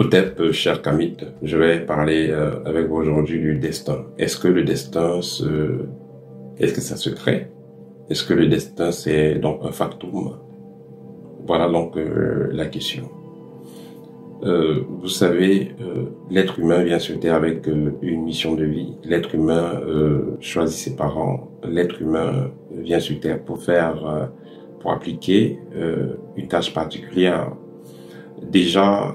Peut-être, cher Kamit, je vais parler avec vous aujourd'hui du destin. Est-ce que le destin est-ce que ça se crée? Est-ce que le destin c'est donc un factum? Voilà donc la question. Vous savez, l'être humain vient sur Terre avec une mission de vie. L'être humain choisit ses parents. L'être humain vient sur Terre pour appliquer une tâche particulière, déjà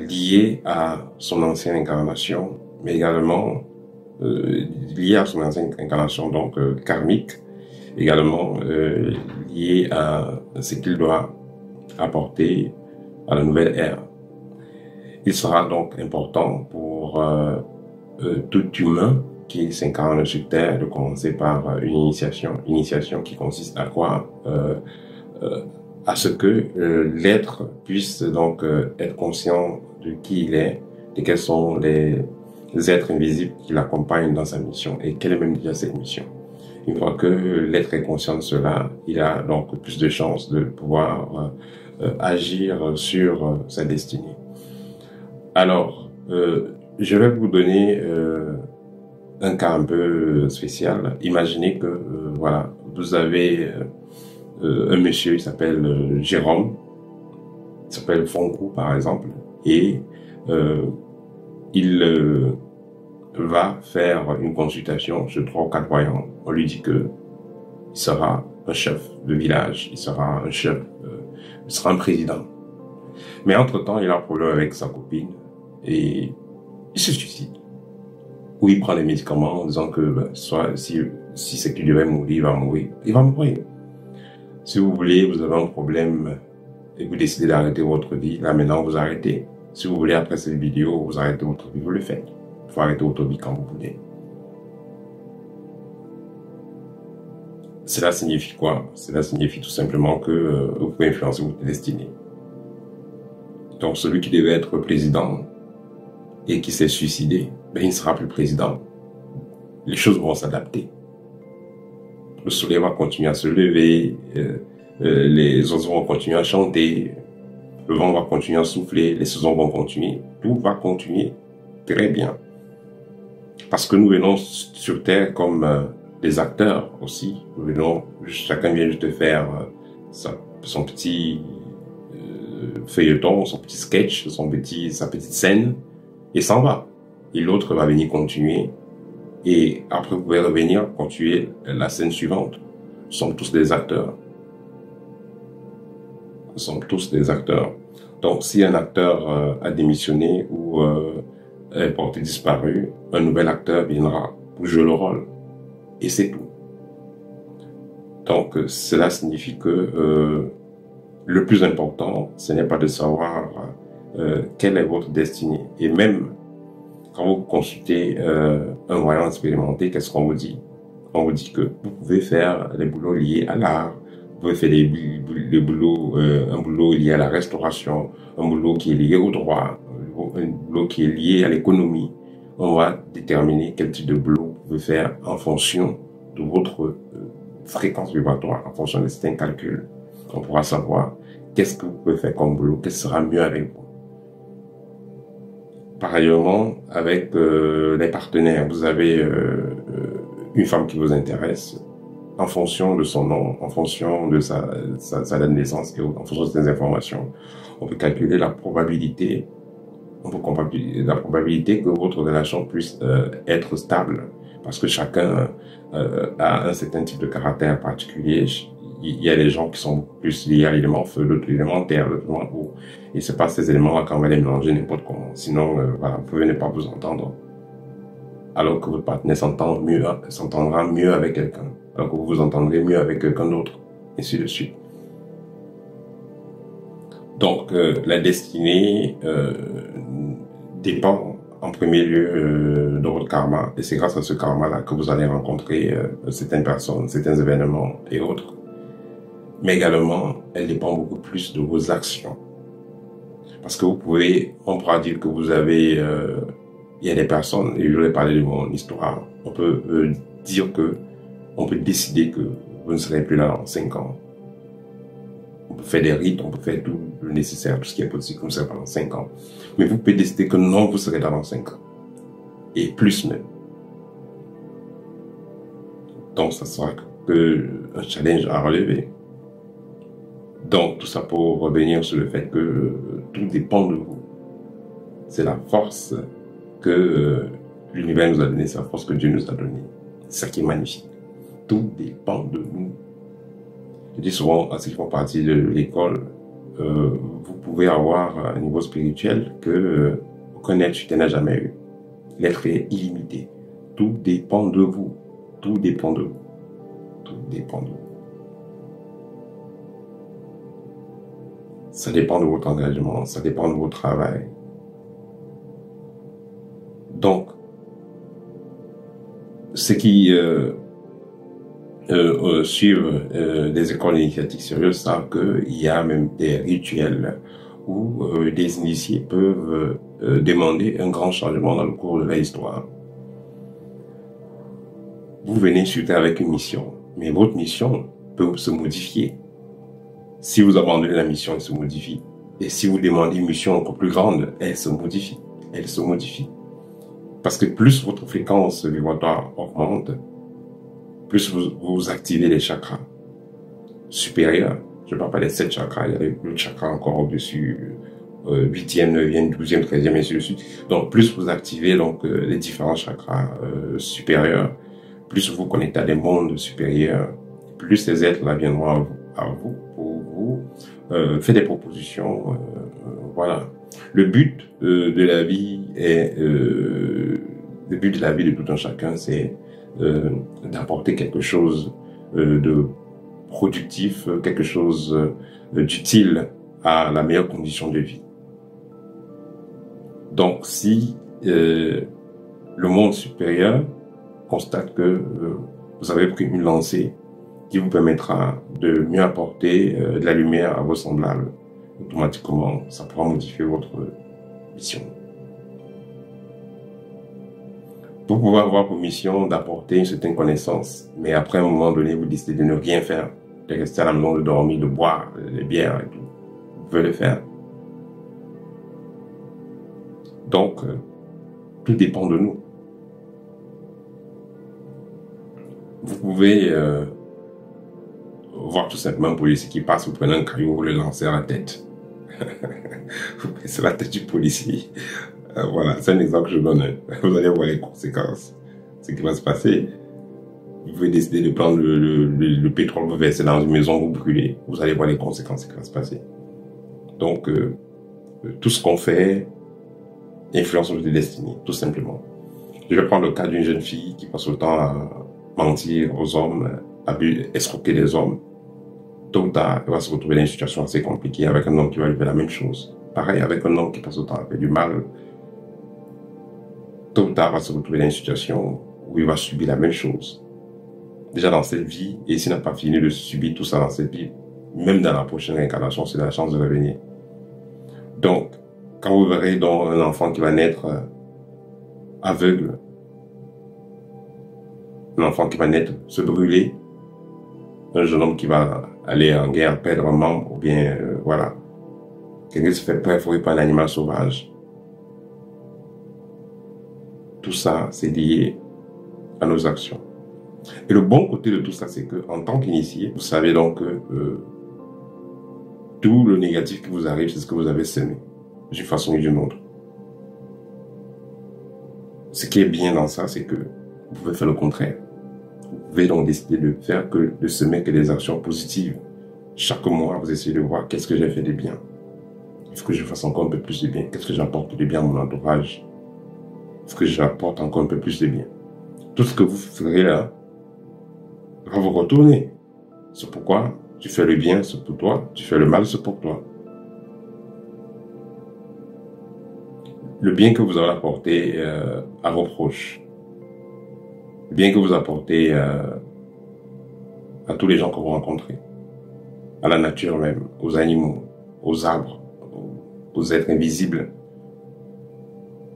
liée à son ancienne incarnation, mais également liée à son ancienne incarnation, donc karmique, également liée à ce qu'il doit apporter à la nouvelle ère. Il sera donc important pour tout humain qui s'incarne sur Terre de commencer par une initiation qui consiste à quoi? À ce que l'être puisse donc être conscient de qui il est, de quels sont les êtres invisibles qui l'accompagnent dans sa mission et quelle est même déjà cette mission. Une fois que l'être est conscient de cela, il a donc plus de chances de pouvoir agir sur sa destinée. Alors, je vais vous donner un cas un peu spécial. Imaginez que voilà, vous avez un monsieur, il s'appelle Jérôme, il s'appelle Fonkou par exemple, et il va faire une consultation chez 3 ou 4 voyants. On lui dit que il sera un chef de village, il sera un chef, il sera un président. Mais entre-temps, il a un problème avec sa copine et il se suicide. Ou il prend des médicaments en disant que soit si c'est qu'il devait mourir, il va mourir. Il va mourir. Si vous voulez, vous avez un problème et vous décidez d'arrêter votre vie, là maintenant vous arrêtez. Si vous voulez, après cette vidéo, vous arrêtez votre vie, vous le faites. Il faut arrêter votre vie quand vous voulez. Cela signifie quoi? Cela signifie tout simplement que vous pouvez influencer votre destinée. Donc celui qui devait être président et qui s'est suicidé, il ne sera plus président. Les choses vont s'adapter. Le soleil va continuer à se lever, les oiseaux vont continuer à chanter, le vent va continuer à souffler, les saisons vont continuer. Tout va continuer très bien. Parce que nous venons sur Terre comme des acteurs aussi. Nous venons, chacun vient juste faire son petit feuilleton, son petit sketch, sa petite scène, et s'en va. Et l'autre va venir continuer. Et après, vous pouvez revenir, continuer la scène suivante. Nous sommes tous des acteurs. Nous sommes tous des acteurs. Donc, si un acteur a démissionné ou est porté disparu, un nouvel acteur viendra pour jouer le rôle. Et c'est tout. Donc, cela signifie que le plus important, ce n'est pas de savoir quelle est votre destinée. Et même quand vous consultez un voyant expérimenté, qu'est-ce qu'on vous dit? On vous dit que vous pouvez faire des boulots liés à l'art, vous pouvez faire des boulots, un boulot lié à la restauration, un boulot qui est lié au droit, un boulot qui est lié à l'économie. On va déterminer quel type de boulot vous pouvez faire en fonction de votre fréquence vibratoire, en fonction de certains calculs. On pourra savoir qu'est-ce que vous pouvez faire comme boulot, qu'est-ce qui sera mieux avec vous. Pareillement, avec les partenaires, vous avez une femme qui vous intéresse, en fonction de son nom, en fonction de sa date de naissance et en fonction de ces informations, on peut calculer la probabilité, que votre relation puisse être stable, parce que chacun a un certain type de caractère particulier. Il y a des gens qui sont plus liés à l'élément feu, d'autres l'élément terre, d'autres l'élément eau. Et c'est pas ces éléments-là qu'on va les mélanger n'importe comment. Sinon, voilà, vous pouvez ne pas vous entendre. Alors que votre partenaire s'entendra mieux avec quelqu'un. Alors que vous vous entendrez mieux avec quelqu'un d'autre. Et ainsi de suite. Donc, la destinée dépend en premier lieu de votre karma. Et c'est grâce à ce karma-là que vous allez rencontrer certaines personnes, certains événements et autres. Mais également, elle dépend beaucoup plus de vos actions. Parce que on pourra dire que vous avez, il y a des personnes, et je vais parler de mon histoire, on peut dire que, on peut décider que vous ne serez plus là dans 5 ans. On peut faire des rites, on peut faire tout le nécessaire, tout ce qui est possible comme ça pendant 5 ans. Mais vous pouvez décider que non, vous serez là dans 5 ans. Et plus même. Donc, ça sera un challenge à relever. Donc, tout ça pour revenir sur le fait que tout dépend de vous. C'est la force que l'univers nous a donnée, c'est la force que Dieu nous a donnée. C'est ça qui est magnifique. Tout dépend de nous. Je dis souvent à ceux qui font partie de l'école, vous pouvez avoir un niveau spirituel que aucun être humain n'a jamais eu. L'être est illimité. Tout dépend de vous. Tout dépend de vous. Tout dépend de vous. Ça dépend de votre engagement, ça dépend de votre travail. Donc, ceux qui suivent des écoles initiatiques sérieuses savent qu'il y a même des rituels où des initiés peuvent demander un grand changement dans le cours de l'histoire. Vous venez sur Terre avec une mission, mais votre mission peut se modifier. Si vous abandonnez la mission, elle se modifie. Et si vous demandez une mission encore plus grande, elle se modifie. Elle se modifie. Parce que plus votre fréquence vibratoire augmente, plus vous activez les chakras supérieurs. Je ne parle pas des 7 chakras, il y a le chakra encore au-dessus, 8e, 9e, 12e, 13e, et ainsi de suite. Donc, plus vous activez donc, les différents chakras supérieurs, plus vous connectez à des mondes supérieurs, plus ces êtres-là viendront à vous pour vous faire des propositions. Voilà. Le but de la vie est le but de la vie de tout un chacun, c'est d'apporter quelque chose de productif, quelque chose d'utile à la meilleure condition de vie. Donc, si le monde supérieur constate que vous avez pris une lancée qui vous permettra de mieux apporter de la lumière à vos semblables, automatiquement, ça pourra modifier votre mission. Vous pouvez avoir pour mission d'apporter une certaine connaissance, mais après, à un moment donné, vous décidez de ne rien faire, de rester à la maison, de dormir, de boire des bières et tout. Vous pouvez le faire. Donc, tout dépend de nous. Vous pouvez voir tout simplement un policier qui passe, vous prenez un caillou, vous le lancez à la tête. C'est la tête du policier. Voilà, c'est un exemple que je donne. Vous allez voir les conséquences. Ce qui va se passer. Vous pouvez décider de prendre le pétrole, vous verser dans une maison, vous brûler. Vous allez voir les conséquences, ce qui va se passer. Donc, tout ce qu'on fait influence notre destinée, tout simplement. Je vais prendre le cas d'une jeune fille qui passe le temps à mentir aux hommes, à escroquer les hommes. Tôt ou tard, elle va se retrouver dans une situation assez compliquée avec un homme qui va lui faire la même chose. Pareil, avec un homme qui passe le temps à faire du mal. Tôt ou tard, elle va se retrouver dans une situation où il va subir la même chose. Déjà dans cette vie, et s'il n'a pas fini de subir tout ça dans cette vie, même dans la prochaine réincarnation, c'est la chance de revenir. Donc, quand vous verrez donc un enfant qui va naître aveugle, un enfant qui va naître se brûler, un jeune homme qui va aller en guerre, perdre un membre, ou bien, voilà, quelqu'un se fait perforer par un animal sauvage. Tout ça, c'est lié à nos actions. Et le bon côté de tout ça, c'est que en tant qu'initié, vous savez donc que tout le négatif qui vous arrive, c'est ce que vous avez semé, d'une façon ou d'une autre. Ce qui est bien dans ça, c'est que vous pouvez faire le contraire. Vous pouvez donc décider de semer que des actions positives. Chaque mois, vous essayez de voir qu'est-ce que j'ai fait de bien. Il faut que je fasse encore un peu plus de bien. Qu'est-ce que j'apporte de bien à mon entourage? Est-ce que j'apporte encore un peu plus de bien? Tout ce que vous ferez là va vous retourner. C'est pourquoi tu fais le bien, c'est pour toi. Tu fais le mal, c'est pour toi. Le bien que vous allez apporter à vos proches, le bien que vous apportez à tous les gens que vous rencontrez, à la nature même, aux animaux, aux arbres, aux êtres invisibles,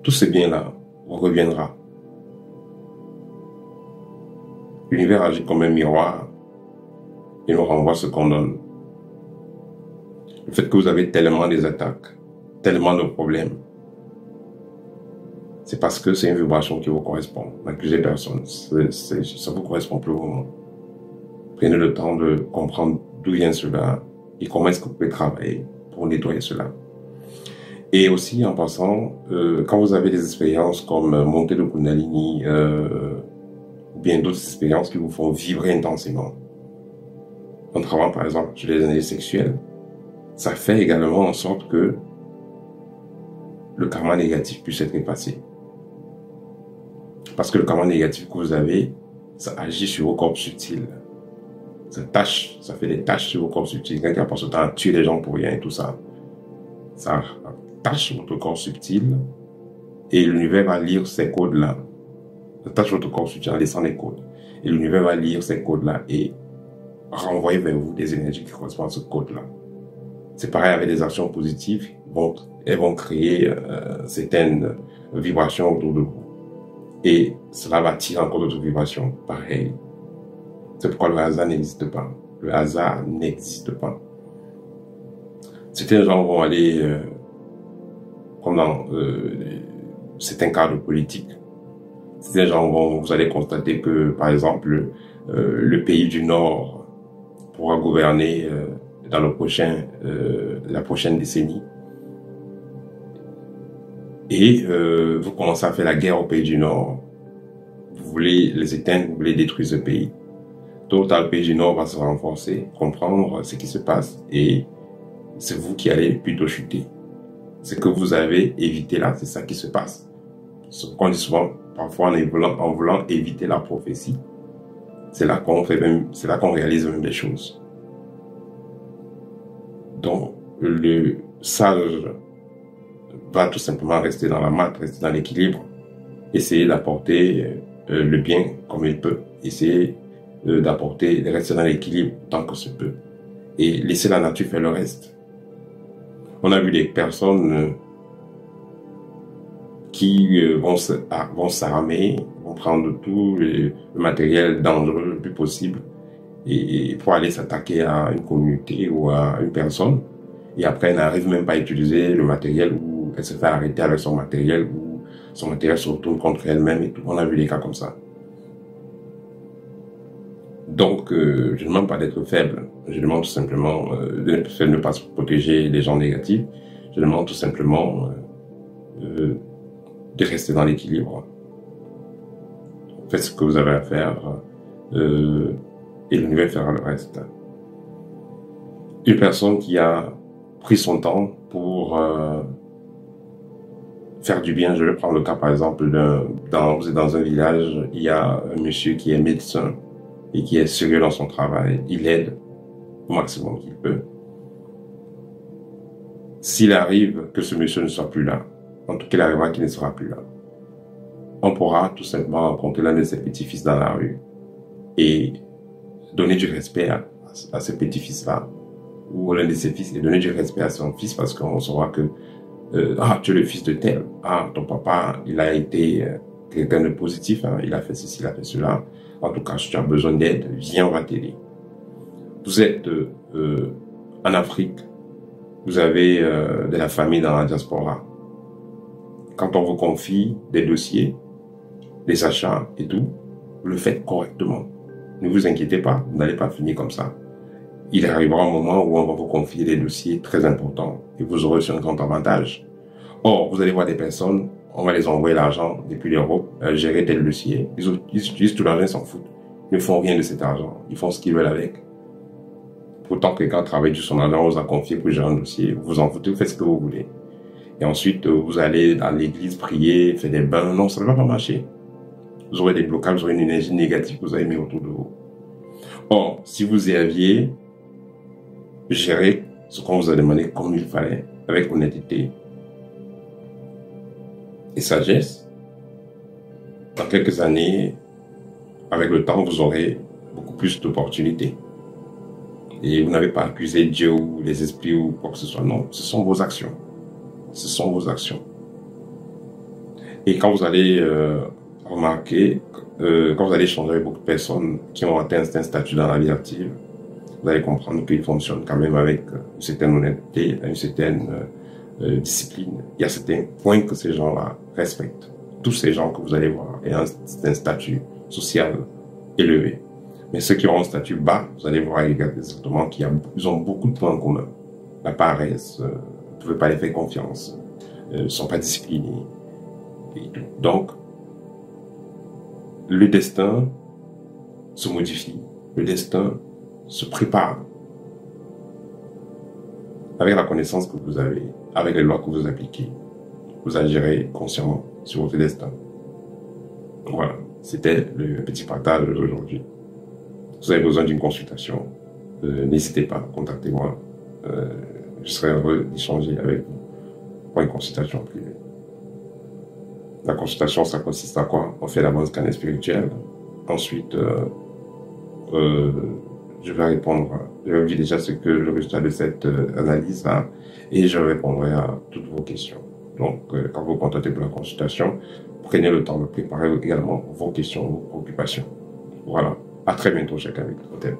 tout ce bien-là vous reviendra. L'univers agit comme un miroir et nous renvoie ce qu'on donne. Le fait que vous avez tellement des attaques, tellement de problèmes, c'est parce que c'est une vibration qui vous correspond. N'accusez personne, ça vous correspond plus au moment. Prenez le temps de comprendre d'où vient cela et comment est-ce que vous pouvez travailler pour nettoyer cela. Et aussi, en passant, quand vous avez des expériences comme montée de Kundalini, ou bien d'autres expériences qui vous font vibrer intensément, en travaillant par exemple sur les énergies sexuelles, ça fait également en sorte que le karma négatif puisse être effacé. Parce que le karma négatif que vous avez, ça agit sur vos corps subtils. Ça fait des tâches sur vos corps subtils. Quelqu'un passe le temps à tuer les gens pour rien et tout ça. Ça tâche votre corps subtil et l'univers va lire ces codes-là. Ça tâche votre corps subtil en laissant les codes. Et l'univers va lire ces codes-là et renvoyer vers vous des énergies qui correspondent à ce code-là. C'est pareil avec des actions positives. Elles vont créer certaines vibrations autour de vous. Et cela va attirer encore d'autres vibrations. Pareil. C'est pourquoi le hasard n'existe pas. Le hasard n'existe pas. Certains gens vont aller, comme dans certains cadres politiques, certains gens vous allez constater que, par exemple, le pays du Nord pourra gouverner dans la prochaine décennie. Et vous commencez à faire la guerre au pays du Nord. Vous voulez les éteindre, vous voulez détruire ce pays. Tôt ou tard, le pays du Nord va se renforcer, comprendre ce qui se passe et c'est vous qui allez plutôt chuter. Ce que vous avez évité là, c'est ça qui se passe. Ce qu'on dit souvent, parfois en voulant éviter la prophétie, c'est là qu'on réalise même des choses. Donc, le sage va tout simplement rester dans la matte, rester dans l'équilibre, essayer d'apporter le bien comme il peut, essayer de rester dans l'équilibre tant que se peut et laisser la nature faire le reste. On a vu des personnes qui vont s'armer, vont prendre tout le matériel dangereux le plus possible et pour aller s'attaquer à une communauté ou à une personne et après elle n'arrive même pas à utiliser le matériel ou elle se fait arrêter avec son matériel ou son matériel se retourne contre elle-même et tout. On a vu des cas comme ça. Donc, je ne demande pas d'être faible. Je demande tout simplement de ne pas se protéger des gens négatifs. Je demande tout simplement de rester dans l'équilibre. Faites ce que vous avez à faire et l'univers fera le reste. Une personne qui a pris son temps pour faire du bien, je vais prendre le cas par exemple vous êtes dans un village, il y a un monsieur qui est médecin et qui est sérieux dans son travail, il aide au maximum qu'il peut. S'il arrive que ce monsieur ne soit plus là, en tout cas il arrivera qu'il ne sera plus là, on pourra tout simplement rencontrer l'un de ses petits-fils dans la rue et donner du respect à ces petits-fils-là, ou l'un de ses fils, et donner du respect à son fils parce qu'on saura que tu es le fils de tel, ton papa, il a été quelqu'un de positif, il a fait ceci, il a fait cela. En tout cas, si tu as besoin d'aide, viens, on va t'aider. Vous êtes en Afrique, vous avez de la famille dans la diaspora. Quand on vous confie des dossiers, des achats et tout, vous le faites correctement. Ne vous inquiétez pas, vous n'allez pas finir comme ça. Il arrivera un moment où on va vous confier des dossiers très importants et vous aurez un grand avantage. Or, vous allez voir des personnes, on va les envoyer l'argent depuis l'Europe, gérer tel dossier. Ils utilisent tout l'argent, ils s'en foutent. Ils ne font rien de cet argent. Ils font ce qu'ils veulent avec. Pourtant, quelqu'un travaille sur son argent, on vous a confié pour gérer un dossier. Vous vous en foutez, vous faites ce que vous voulez. Et ensuite, vous allez dans l'église prier, faire des bains. Non, ça ne va pas marcher. Vous aurez des blocages, vous aurez une énergie négative que vous avez mis autour de vous. Or, si vous aviez géré ce qu'on vous a demandé comme il fallait, avec honnêteté et sagesse, dans quelques années, avec le temps, vous aurez beaucoup plus d'opportunités. Et vous n'avez pas accusé Dieu ou les esprits ou quoi que ce soit. Non, ce sont vos actions. Ce sont vos actions. Et quand vous allez remarquer, quand vous allez échanger avec beaucoup de personnes qui ont atteint un statut dans la vie active, vous allez comprendre qu'il fonctionne quand même avec une certaine honnêteté, une certaine discipline. Il y a certains points que ces gens-là respectent. Tous ces gens que vous allez voir ont un statut social élevé. Mais ceux qui ont un statut bas, vous allez voir exactement qu'ils ont beaucoup de points en commun. La paresse, vous ne pouvez pas les faire confiance, ne sont pas disciplinés. Et tout. Donc, le destin se modifie, le destin se prépare avec la connaissance que vous avez, avec les lois que vous appliquez. Vous agirez consciemment sur votre destin. Voilà, c'était le petit partage d'aujourd'hui. Si vous avez besoin d'une consultation, n'hésitez pas, contactez-moi. Je serai heureux d'échanger avec vous pour une consultation privée. La consultation, ça consiste à quoi? On fait d'abord un scanner spirituel. Ensuite, je vais répondre, je vais vous dire déjà ce que le résultat de cette analyse-là, et je répondrai à toutes vos questions. Donc, quand vous contactez pour la consultation, prenez le temps de préparer également vos questions, vos préoccupations. Voilà. À très bientôt, chacun avec votre thème.